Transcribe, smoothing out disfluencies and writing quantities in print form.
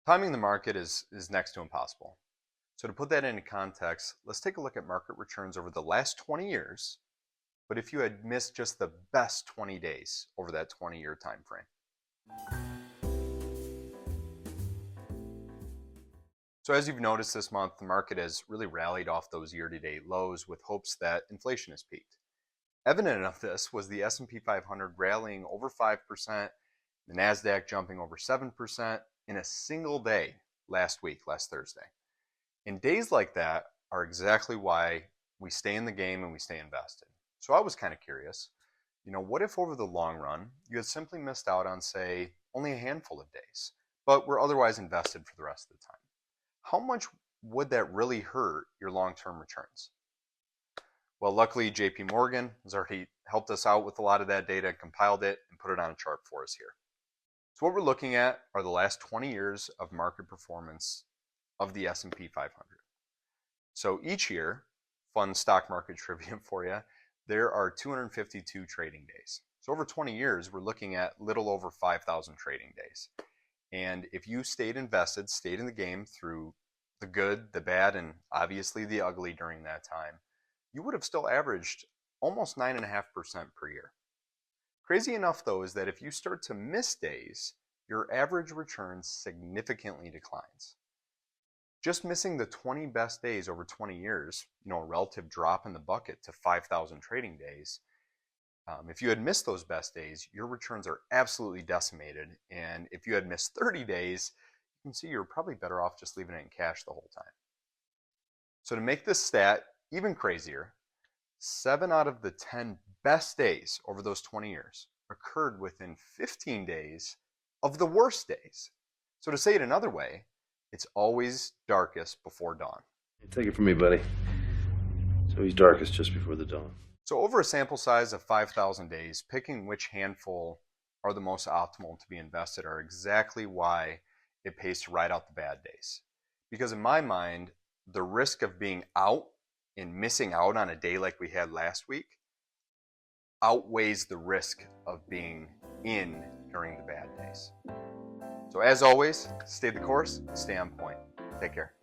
Timing the market is next to impossible. So to put that into context, let's take a look at market returns over the last 20 years, but if you had missed just the best 20 days over that 20-year time frame. So as you've noticed this month, the market has really rallied off those year-to-date lows with hopes that inflation has peaked. Evident of this was the S&P 500 rallying over 5%, the Nasdaq jumping over 7% in a single day last Thursday. And days like that are exactly why we stay in the game and we stay invested. So I was kind of curious, what if over the long run, you had simply missed out on, say, only a handful of days, but were otherwise invested for the rest of the time? How much would that really hurt your long-term returns? Well, luckily, JP Morgan has already helped us out with a lot of that data, compiled it, and put it on a chart for us here. So what we're looking at are the last 20 years of market performance of the S&P 500. So each year, fun stock market trivia for you, there are 252 trading days. So over 20 years, we're looking at little over 5,000 trading days. And if you stayed invested, stayed in the game through the good, the bad, and obviously the ugly during that time, you would have still averaged almost 9.5% per year. Crazy enough, though, is that if you start to miss days, your average return significantly declines. Just missing the 20 best days over 20 years, a relative drop in the bucket to 5,000 trading days, if you had missed those best days, your returns are absolutely decimated. And if you had missed 30 days, you can see you're probably better off just leaving it in cash the whole time. So to make this stat even crazier, 7 out of the 10 best days over those 20 years occurred within 15 days of the worst days. So to say it another way, it's always darkest before dawn. Take it from me, buddy. So he's darkest just before the dawn. So over a sample size of 5,000 days, picking which handful are the most optimal to be invested are exactly why it pays to ride out the bad days. Because in my mind, the risk of being out and missing out on a day like we had last week outweighs the risk of being in during the bad days. So as always, stay the course, stay on point. Take care.